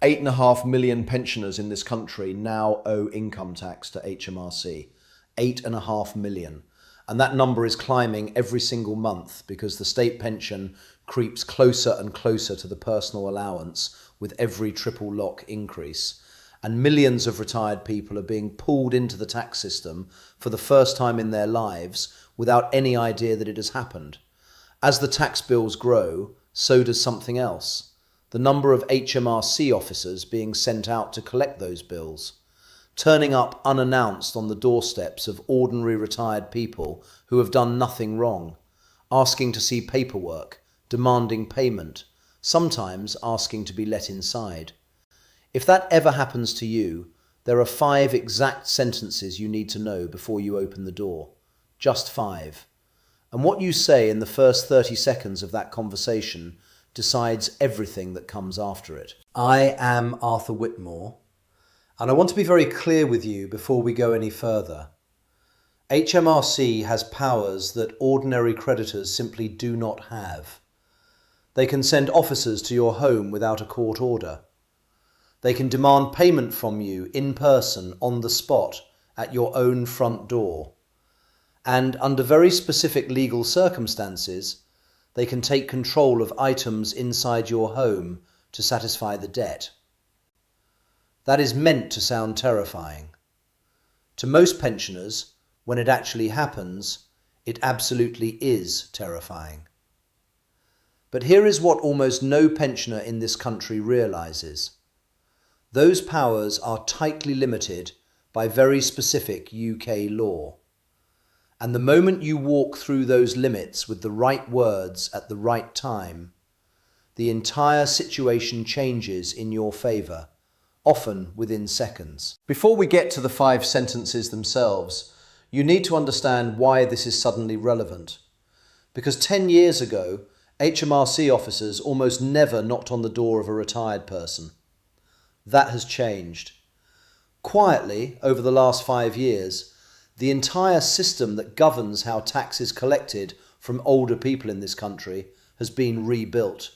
8.5 million pensioners in this country now owe income tax to HMRC. 8.5 million. And that number is climbing every single month because the state pension creeps closer and closer to the personal allowance with every triple lock increase. And millions of retired people are being pulled into the tax system for the first time in their lives without any idea that it has happened. As the tax bills grow, so does something else. The number of HMRC officers being sent out to collect those bills, turning up unannounced on the doorsteps of ordinary retired people who have done nothing wrong, asking to see paperwork, demanding payment, sometimes asking to be let inside. If that ever happens to you, there are 5 exact sentences you need to know before you open the door. Just 5. And what you say in the first 30 seconds of that conversation decides everything that comes after it. I am Arthur Whitmore, and I want to be very clear with you before we go any further. HMRC has powers that ordinary creditors simply do not have. They can send officers to your home without a court order. They can demand payment from you in person, on the spot, at your own front door. And under very specific legal circumstances, they can take control of items inside your home to satisfy the debt. That is meant to sound terrifying. To most pensioners, when it actually happens, it absolutely is terrifying. But here is what almost no pensioner in this country realises. Those powers are tightly limited by very specific UK law. And the moment you walk through those limits with the right words at the right time, the entire situation changes in your favour, often within seconds. Before we get to the 5 sentences themselves, you need to understand why this is suddenly relevant. Because 10 years ago, HMRC officers almost never knocked on the door of a retired person. That has changed. Quietly, over the last 5 years, the entire system that governs how tax is collected from older people in this country has been rebuilt.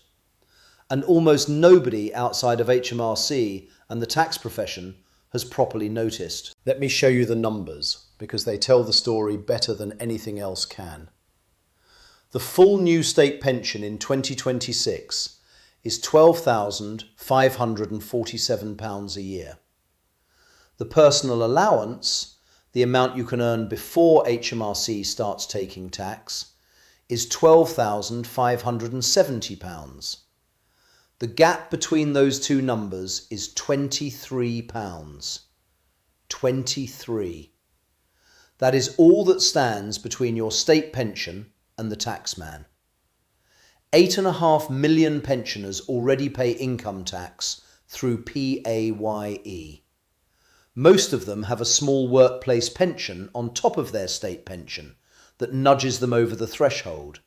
And almost nobody outside of HMRC and the tax profession has properly noticed. Let me show you the numbers, because they tell the story better than anything else can. The full new state pension in 2026 is £12,547 a year. The personal allowance, the amount you can earn before HMRC starts taking tax, is £12,570. The gap between those two numbers is £23. 23. That is all that stands between your state pension and the taxman. 8.5 million pensioners already pay income tax through PAYE. Most of them have a small workplace pension on top of their state pension that nudges them over the threshold,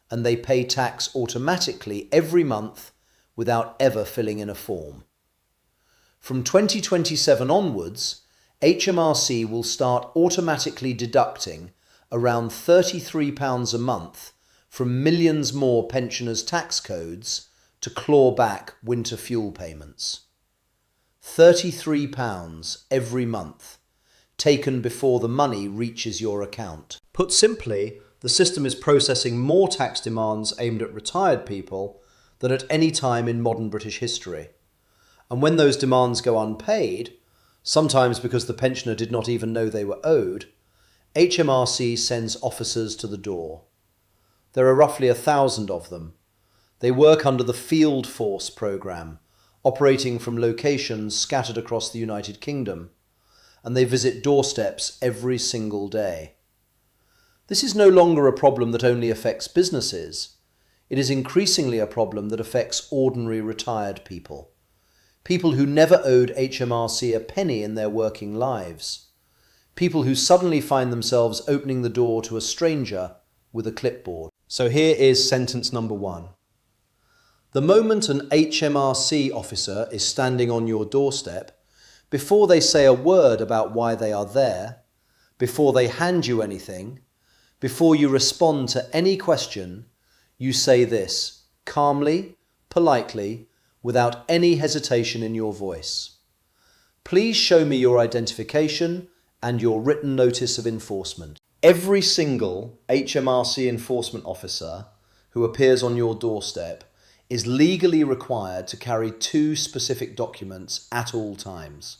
and they pay tax automatically every month without ever filling in a form. From 2027 onwards, HMRC will start automatically deducting around £33 a month from millions more pensioners' tax codes to claw back winter fuel payments. £33 every month, taken before the money reaches your account. Put simply, the system is processing more tax demands aimed at retired people than at any time in modern British history. And when those demands go unpaid, sometimes because the pensioner did not even know they were owed, HMRC sends officers to the door. There are roughly 1,000 of them. They work under the Field Force programme, operating from locations scattered across the United Kingdom, and they visit doorsteps every single day. This is no longer a problem that only affects businesses. It is increasingly a problem that affects ordinary retired people. People who never owed HMRC a penny in their working lives. People who suddenly find themselves opening the door to a stranger with a clipboard. So here is sentence number 1. The moment an HMRC officer is standing on your doorstep, before they say a word about why they are there, before they hand you anything, before you respond to any question, you say this, calmly, politely, without any hesitation in your voice. Please show me your identification and your written notice of enforcement. Every single HMRC enforcement officer who appears on your doorstep is legally required to carry two specific documents at all times.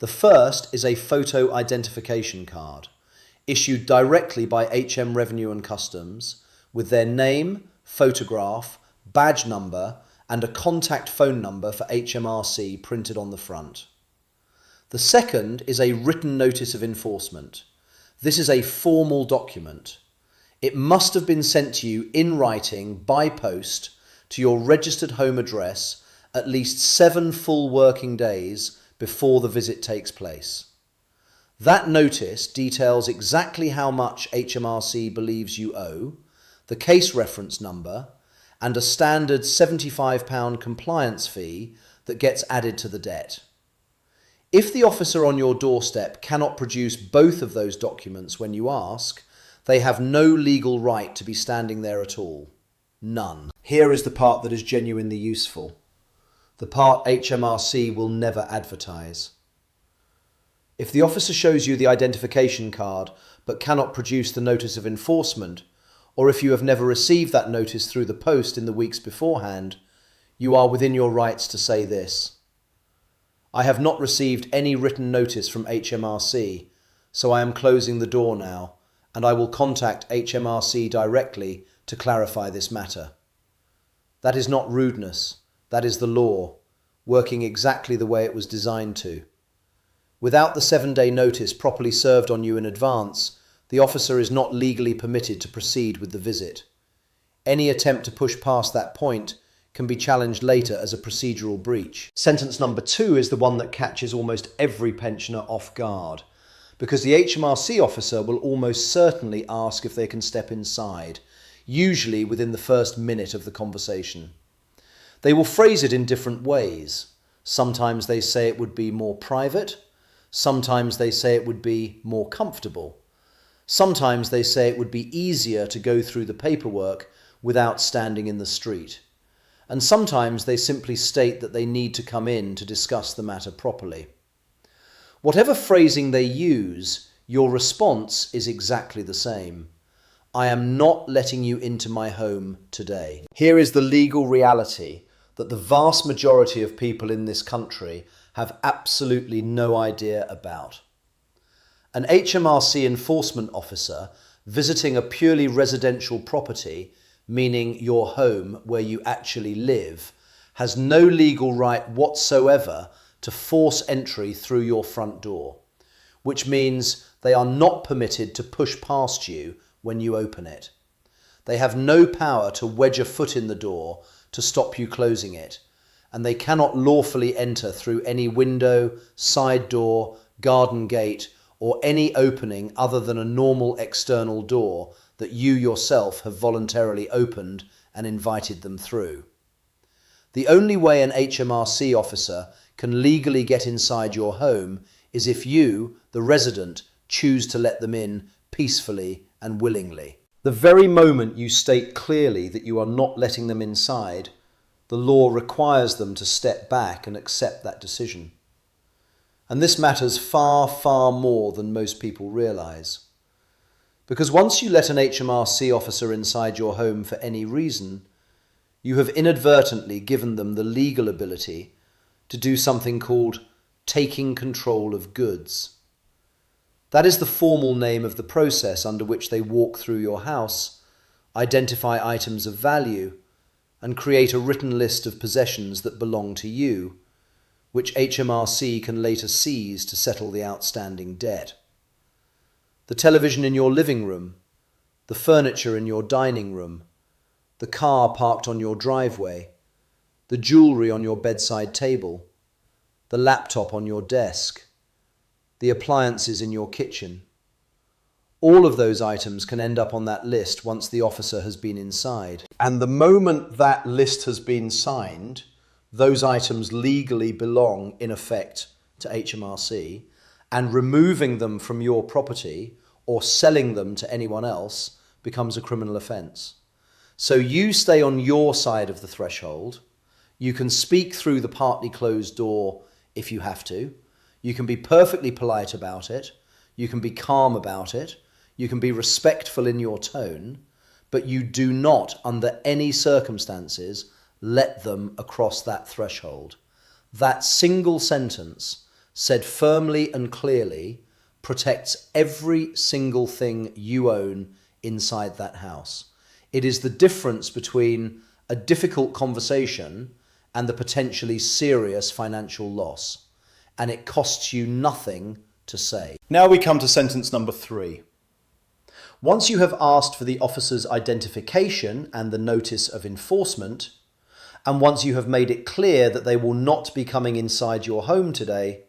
The first is a photo identification card, issued directly by HM Revenue and Customs, with their name, photograph, badge number, and a contact phone number for HMRC printed on the front. The second is a written notice of enforcement. This is a formal document. It must have been sent to you in writing by post to your registered home address at least 7 full working days before the visit takes place. That notice details exactly how much HMRC believes you owe, the case reference number, and a standard £75 compliance fee that gets added to the debt. If the officer on your doorstep cannot produce both of those documents when you ask, they have no legal right to be standing there at all. None. Here is the part that is genuinely useful. The part HMRC will never advertise. If the officer shows you the identification card but cannot produce the notice of enforcement, or if you have never received that notice through the post in the weeks beforehand, you are within your rights to say this: I have not received any written notice from HMRC, so I am closing the door now, and I will contact HMRC directly to clarify this matter. That is not rudeness, that is the law, working exactly the way it was designed to. Without the 7-day notice properly served on you in advance, the officer is not legally permitted to proceed with the visit. Any attempt to push past that point can be challenged later as a procedural breach. Sentence number 2 is the one that catches almost every pensioner off guard, because the HMRC officer will almost certainly ask if they can step inside, usually within the first minute of the conversation. They will phrase it in different ways. Sometimes they say it would be more private, sometimes they say it would be more comfortable, sometimes they say it would be easier to go through the paperwork without standing in the street. And sometimes they simply state that they need to come in to discuss the matter properly. Whatever phrasing they use, your response is exactly the same. I am not letting you into my home today. Here is the legal reality that the vast majority of people in this country have absolutely no idea about. An HMRC enforcement officer visiting a purely residential property, meaning your home where you actually live, has no legal right whatsoever to force entry through your front door, which means they are not permitted to push past you when you open it. They have no power to wedge a foot in the door to stop you closing it, and they cannot lawfully enter through any window, side door, garden gate, or any opening other than a normal external door that you yourself have voluntarily opened and invited them through. The only way an HMRC officer can legally get inside your home is if you, the resident, choose to let them in peacefully and willingly. The very moment you state clearly that you are not letting them inside, the law requires them to step back and accept that decision. And this matters far, far more than most people realise. Because once you let an HMRC officer inside your home for any reason, you have inadvertently given them the legal ability to do something called taking control of goods. That is the formal name of the process under which they walk through your house, identify items of value, and create a written list of possessions that belong to you, which HMRC can later seize to settle the outstanding debt. The television in your living room, the furniture in your dining room, the car parked on your driveway, the jewellery on your bedside table, the laptop on your desk, the appliances in your kitchen. All of those items can end up on that list once the officer has been inside. And the moment that list has been signed, those items legally belong, in effect, to HMRC, and removing them from your property or selling them to anyone else becomes a criminal offence. So you stay on your side of the threshold, You can speak through the partly closed door if you have to. You can be perfectly polite about it. You can be calm about it. You can be respectful in your tone, but you do not, under any circumstances, let them across that threshold. That single sentence, said firmly and clearly, protects every single thing you own inside that house. It is the difference between a difficult conversation and the potentially serious financial loss, and it costs you nothing to say. Now we come to sentence number 3. Once you have asked for the officer's identification and the notice of enforcement, and once you have made it clear that they will not be coming inside your home today,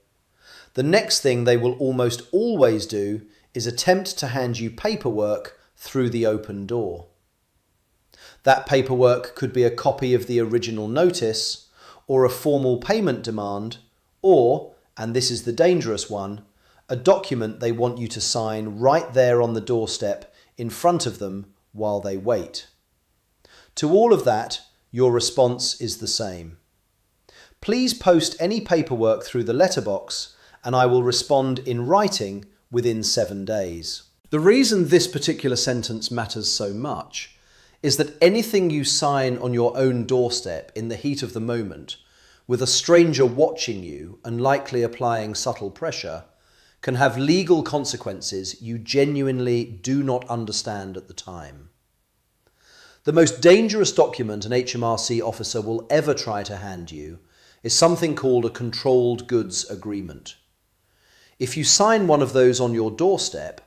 the next thing they will almost always do is attempt to hand you paperwork through the open door. That paperwork could be a copy of the original notice, or a formal payment demand, or, and this is the dangerous one, a document they want you to sign right there on the doorstep in front of them while they wait. To all of that, your response is the same. Please post any paperwork through the letterbox and I will respond in writing within 7 days. The reason this particular sentence matters so much is that anything you sign on your own doorstep in the heat of the moment, with a stranger watching you and likely applying subtle pressure, can have legal consequences you genuinely do not understand at the time. The most dangerous document an HMRC officer will ever try to hand you is something called a controlled goods agreement. If you sign one of those on your doorstep,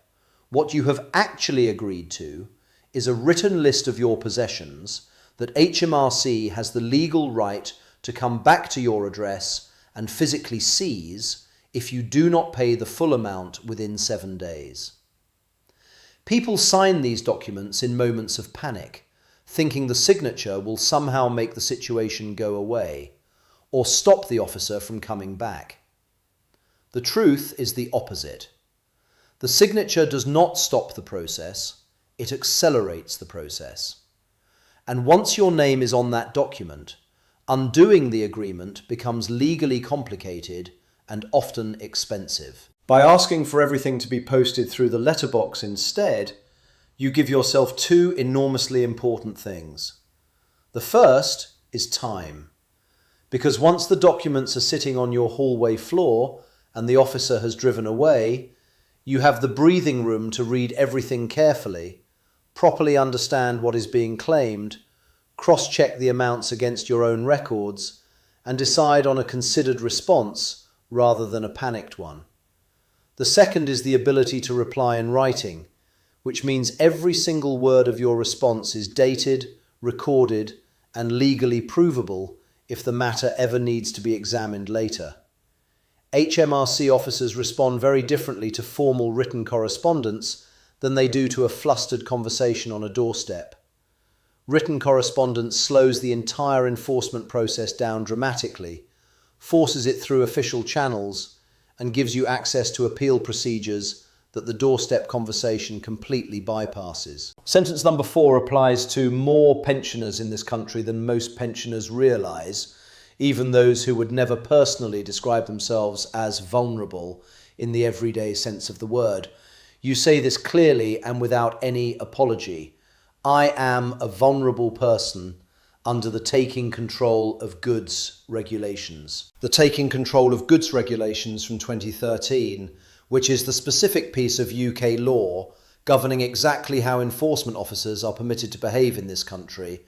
what you have actually agreed to is a written list of your possessions that HMRC has the legal right to come back to your address and physically seize if you do not pay the full amount within 7 days. People sign these documents in moments of panic, thinking the signature will somehow make the situation go away or stop the officer from coming back. The truth is the opposite. The signature does not stop the process, it accelerates the process. And once your name is on that document, undoing the agreement becomes legally complicated and often expensive. By asking for everything to be posted through the letterbox instead, you give yourself 2 enormously important things. The first is time, because once the documents are sitting on your hallway floor and the officer has driven away, you have the breathing room to read everything carefully, properly understand what is being claimed, cross-check the amounts against your own records, and decide on a considered response rather than a panicked one. The second is the ability to reply in writing, which means every single word of your response is dated, recorded, and legally provable if the matter ever needs to be examined later. HMRC officers respond very differently to formal written correspondence than they do to a flustered conversation on a doorstep. Written correspondence slows the entire enforcement process down dramatically, forces it through official channels, and gives you access to appeal procedures that the doorstep conversation completely bypasses. Sentence number 4 applies to more pensioners in this country than most pensioners realise, even those who would never personally describe themselves as vulnerable in the everyday sense of the word. You say this clearly and without any apology. I am a vulnerable person under the Taking Control of Goods regulations. The Taking Control of Goods regulations from 2013, which is the specific piece of UK law governing exactly how enforcement officers are permitted to behave in this country,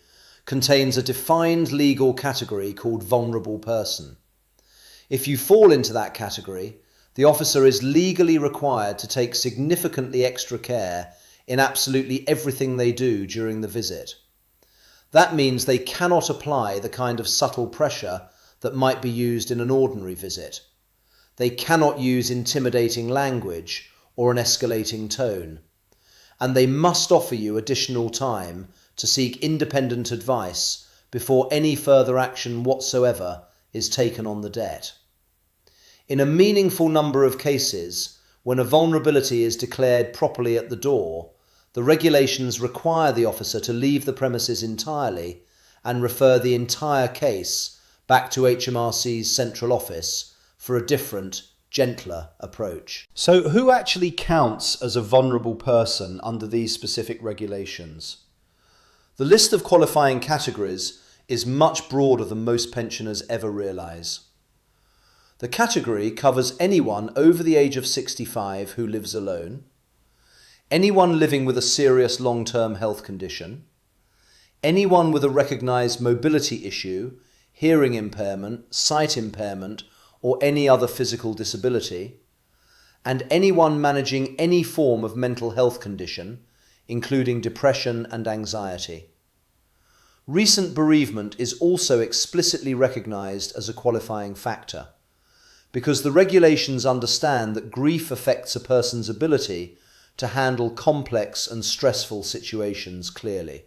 contains a defined legal category called vulnerable person. If you fall into that category, the officer is legally required to take significantly extra care in absolutely everything they do during the visit. That means they cannot apply the kind of subtle pressure that might be used in an ordinary visit. They cannot use intimidating language or an escalating tone. And they must offer you additional time to seek independent advice before any further action whatsoever is taken on the debt. In a meaningful number of cases, when a vulnerability is declared properly at the door, the regulations require the officer to leave the premises entirely and refer the entire case back to HMRC's central office for a different, gentler approach. So who actually counts as a vulnerable person under these specific regulations? The list of qualifying categories is much broader than most pensioners ever realise. The category covers anyone over the age of 65 who lives alone, anyone living with a serious long-term health condition, anyone with a recognised mobility issue, hearing impairment, sight impairment, or any other physical disability, and anyone managing any form of mental health condition, including depression and anxiety. Recent bereavement is also explicitly recognised as a qualifying factor, because the regulations understand that grief affects a person's ability to handle complex and stressful situations clearly.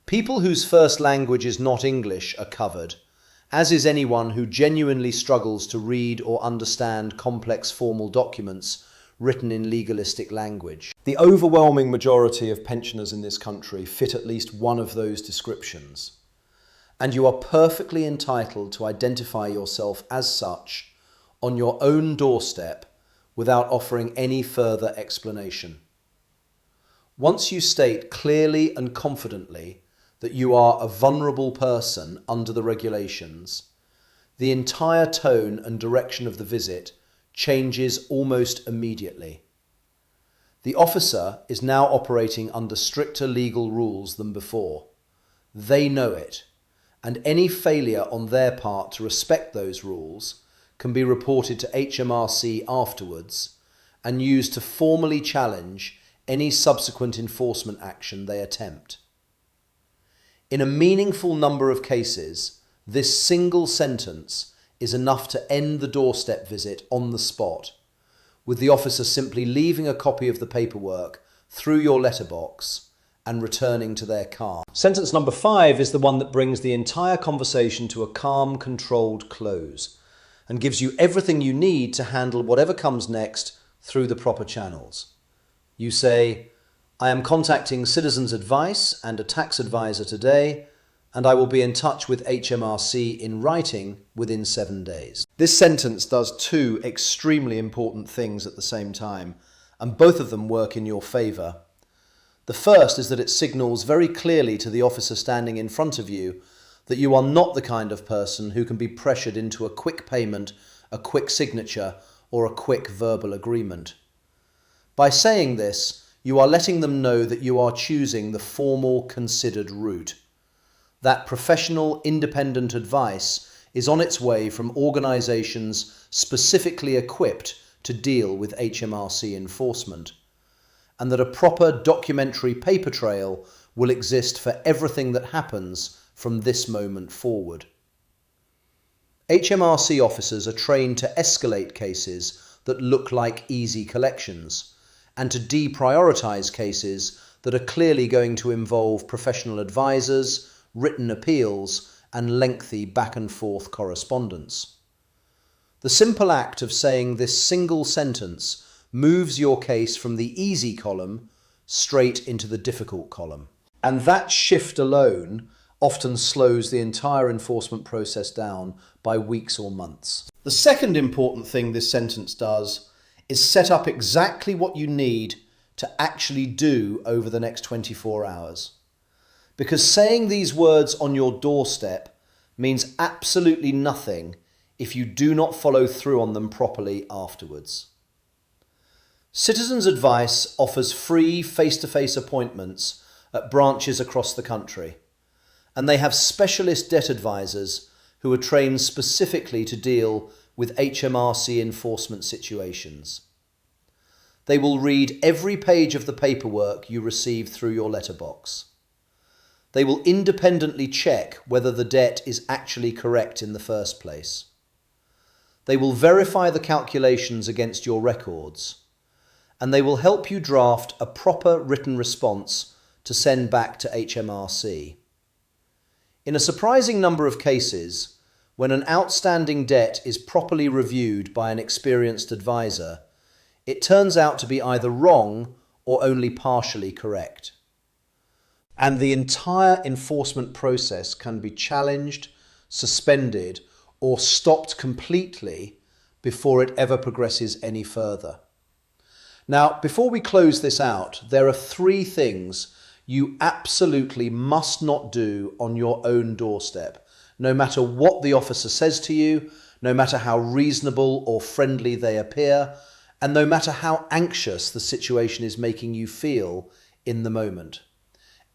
People whose first language is not English are covered, as is anyone who genuinely struggles to read or understand complex formal documents written in legalistic language. The overwhelming majority of pensioners in this country fit at least one of those descriptions, and you are perfectly entitled to identify yourself as such on your own doorstep without offering any further explanation. Once you state clearly and confidently that you are a vulnerable person under the regulations, the entire tone and direction of the visit changes almost immediately. The officer is now operating under stricter legal rules than before. They know it, and any failure on their part to respect those rules can be reported to HMRC afterwards and used to formally challenge any subsequent enforcement action they attempt. In a meaningful number of cases, this single sentence is enough to end the doorstep visit on the spot, with the officer simply leaving a copy of the paperwork through your letterbox and returning to their car. Sentence number 5 is the one that brings the entire conversation to a calm, controlled close and gives you everything you need to handle whatever comes next through the proper channels. You say, "I am contacting Citizens Advice and a tax advisor today, and I will be in touch with HMRC in writing within 7 days." This sentence does two extremely important things at the same time, and both of them work in your favour. The first is that it signals very clearly to the officer standing in front of you that you are not the kind of person who can be pressured into a quick payment, a quick signature, or a quick verbal agreement. By saying this, you are letting them know that you are choosing the formal, considered route. That professional, independent advice is on its way from organisations specifically equipped to deal with HMRC enforcement, and that a proper documentary paper trail will exist for everything that happens from this moment forward. HMRC officers are trained to escalate cases that look like easy collections, and to deprioritise cases that are clearly going to involve professional advisors, written appeals, and lengthy back and forth correspondence. The simple act of saying this single sentence moves your case from the easy column straight into the difficult column. And that shift alone often slows the entire enforcement process down by weeks or months. The second important thing this sentence does is set up exactly what you need to actually do over the next 24 hours. Because saying these words on your doorstep means absolutely nothing if you do not follow through on them properly afterwards. Citizens Advice offers free face-to-face appointments at branches across the country, and they have specialist debt advisors who are trained specifically to deal with HMRC enforcement situations. They will read every page of the paperwork you receive through your letterbox. They will independently check whether the debt is actually correct in the first place. They will verify the calculations against your records, and they will help you draft a proper written response to send back to HMRC. In a surprising number of cases, when an outstanding debt is properly reviewed by an experienced advisor, it turns out to be either wrong or only partially correct. And the entire enforcement process can be challenged, suspended, or stopped completely before it ever progresses any further. Now, before we close this out, there are 3 things you absolutely must not do on your own doorstep, no matter what the officer says to you, no matter how reasonable or friendly they appear, and no matter how anxious the situation is making you feel in the moment.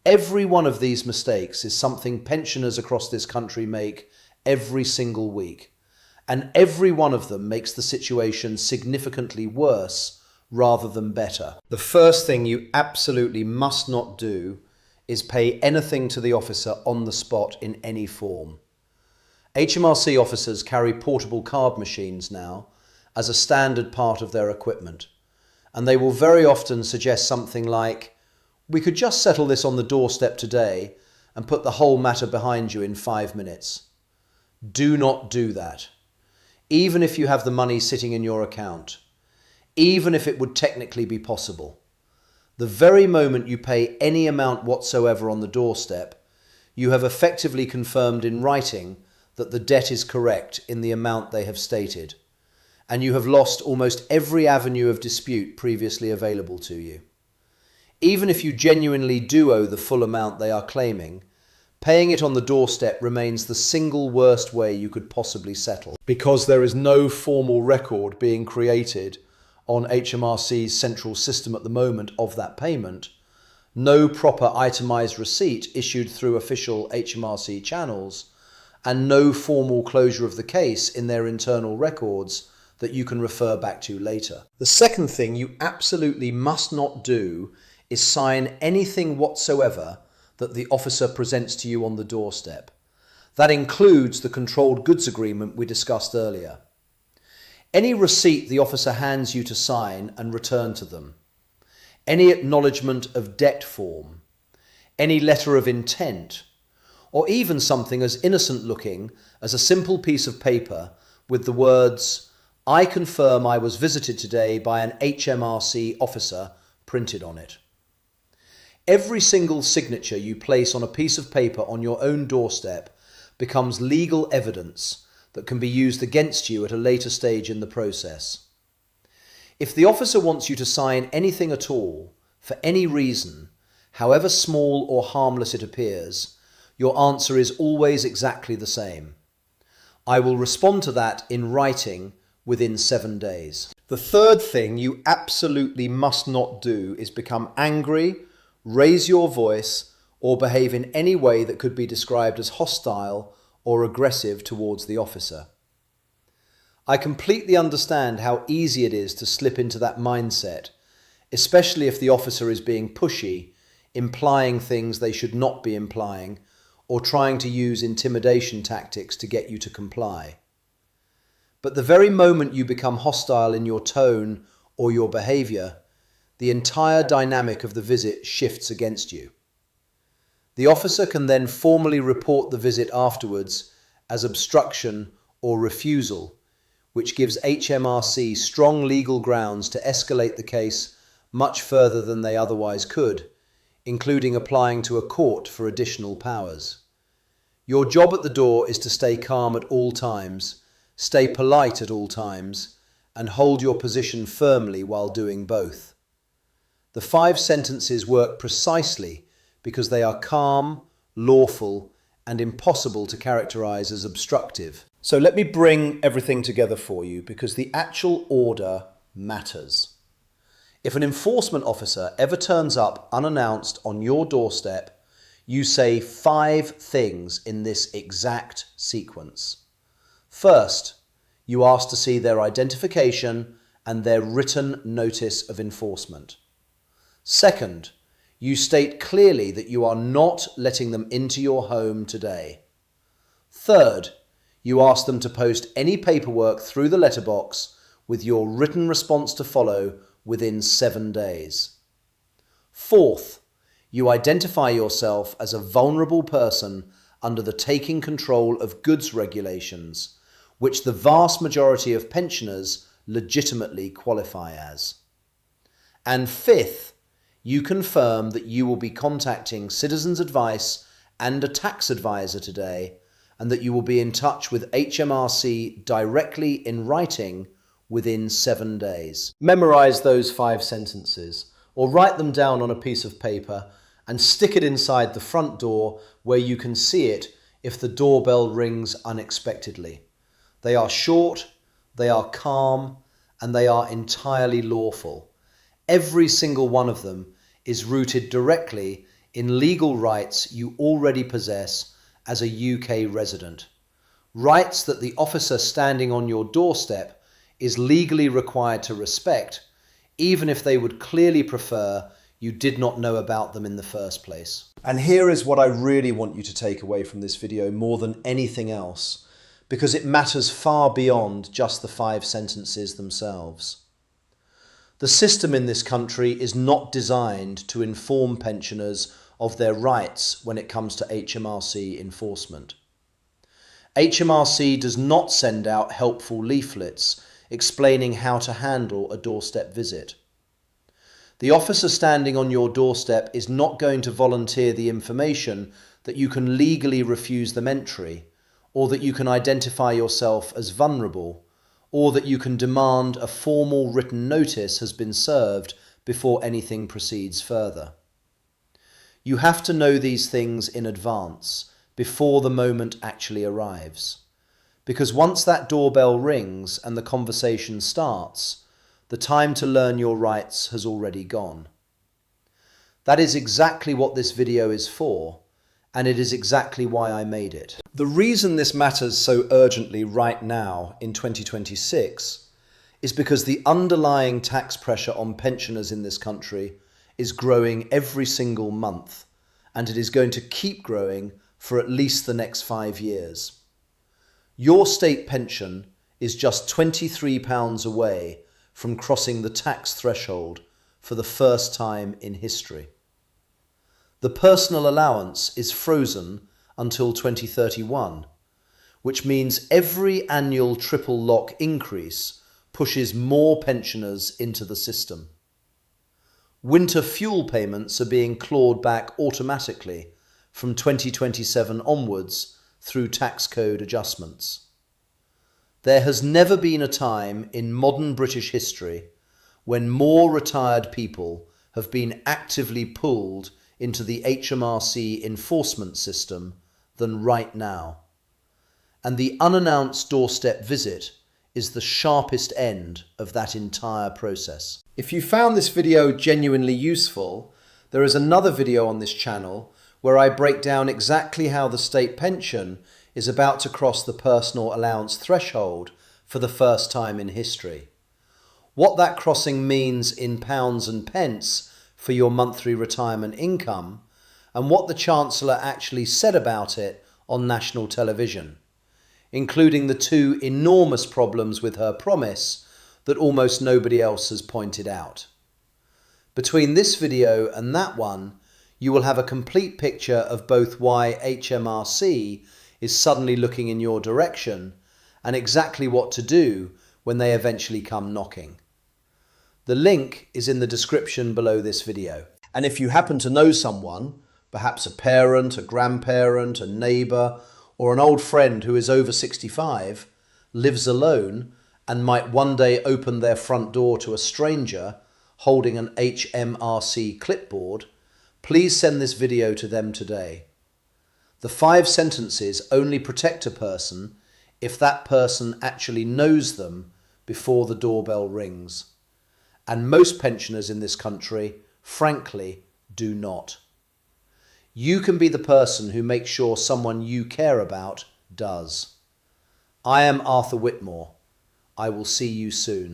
Every one of these mistakes is something pensioners across this country make every single week, and every one of them makes the situation significantly worse rather than better. The first thing you absolutely must not do is pay anything to the officer on the spot in any form. HMRC officers carry portable card machines now as a standard part of their equipment, and they will very often suggest something like, "We could just settle this on the doorstep today and put the whole matter behind you in 5 minutes." Do not do that. Even if you have the money sitting in your account, even if it would technically be possible. The very moment you pay any amount whatsoever on the doorstep, you have effectively confirmed in writing that the debt is correct in the amount they have stated, and you have lost almost every avenue of dispute previously available to you. Even if you genuinely do owe the full amount they are claiming, paying it on the doorstep remains the single worst way you could possibly settle, because there is no formal record being created on HMRC's central system at the moment of that payment, no proper itemised receipt issued through official HMRC channels, and no formal closure of the case in their internal records that you can refer back to later. The second thing you absolutely must not do is sign anything whatsoever that the officer presents to you on the doorstep. That includes the controlled goods agreement we discussed earlier. Any receipt the officer hands you to sign and return to them, any acknowledgement of debt form, any letter of intent, or even something as innocent looking as a simple piece of paper with the words, "I confirm I was visited today by an HMRC officer," printed on it. Every single signature you place on a piece of paper on your own doorstep becomes legal evidence that can be used against you at a later stage in the process. If the officer wants you to sign anything at all, for any reason, however small or harmless it appears, your answer is always exactly the same. "I will respond to that in writing within 7 days." The third thing you absolutely must not do is become angry, raise your voice, or behave in any way that could be described as hostile or aggressive towards the officer. I completely understand how easy it is to slip into that mindset, especially if the officer is being pushy, implying things they should not be implying, or trying to use intimidation tactics to get you to comply. But the very moment you become hostile in your tone or your behaviour, the entire dynamic of the visit shifts against you. The officer can then formally report the visit afterwards as obstruction or refusal, which gives HMRC strong legal grounds to escalate the case much further than they otherwise could, including applying to a court for additional powers. Your job at the door is to stay calm at all times, stay polite at all times, and hold your position firmly while doing both. The 5 sentences work precisely because they are calm, lawful, and impossible to characterize as obstructive. So let me bring everything together for you, because the actual order matters. If an enforcement officer ever turns up unannounced on your doorstep, you say 5 things in this exact sequence. First, you ask to see their identification and their written notice of enforcement. Second, you state clearly that you are not letting them into your home today. Third, you ask them to post any paperwork through the letterbox with your written response to follow within 7 days. Fourth, you identify yourself as a vulnerable person under the taking control of goods regulations, which the vast majority of pensioners legitimately qualify as. And fifth, you confirm that you will be contacting Citizens Advice and a tax advisor today and that you will be in touch with HMRC directly in writing within 7 days. Memorize those 5 sentences or write them down on a piece of paper and stick it inside the front door where you can see it if the doorbell rings unexpectedly. They are short, they are calm, and they are entirely lawful. Every single one of them is rooted directly in legal rights you already possess as a UK resident. Rights that the officer standing on your doorstep is legally required to respect, even if they would clearly prefer you did not know about them in the first place. And here is what I really want you to take away from this video more than anything else, because it matters far beyond just the 5 sentences themselves. The system in this country is not designed to inform pensioners of their rights when it comes to HMRC enforcement. HMRC does not send out helpful leaflets explaining how to handle a doorstep visit. The officer standing on your doorstep is not going to volunteer the information that you can legally refuse them entry, or that you can identify yourself as vulnerable, or that you can demand a formal written notice has been served before anything proceeds further. You have to know these things in advance, before the moment actually arrives. Because once that doorbell rings and the conversation starts, the time to learn your rights has already gone. That is exactly what this video is for, and it is exactly why I made it. The reason this matters so urgently right now in 2026 is because the underlying tax pressure on pensioners in this country is growing every single month, and it is going to keep growing for at least the next 5 years. Your state pension is just £23 away from crossing the tax threshold for the first time in history. The personal allowance is frozen until 2031, which means every annual triple lock increase pushes more pensioners into the system. Winter fuel payments are being clawed back automatically from 2027 onwards through tax code adjustments. There has never been a time in modern British history when more retired people have been actively pulled into the HMRC enforcement system than right now. And the unannounced doorstep visit is the sharpest end of that entire process. If you found this video genuinely useful, there is another video on this channel where I break down exactly how the state pension is about to cross the personal allowance threshold for the first time in history. What that crossing means in pounds and pence for your monthly retirement income, and what the Chancellor actually said about it on national television, including the 2 enormous problems with her promise that almost nobody else has pointed out. Between this video and that one, you will have a complete picture of both why HMRC is suddenly looking in your direction and exactly what to do when they eventually come knocking. The link is in the description below this video. And if you happen to know someone, perhaps a parent, a grandparent, a neighbour, or an old friend who is over 65, lives alone, and might one day open their front door to a stranger holding an HMRC clipboard, please send this video to them today. The 5 sentences only protect a person if that person actually knows them before the doorbell rings. And most pensioners in this country, frankly, do not. You can be the person who makes sure someone you care about does. I am Arthur Whitmore. I will see you soon.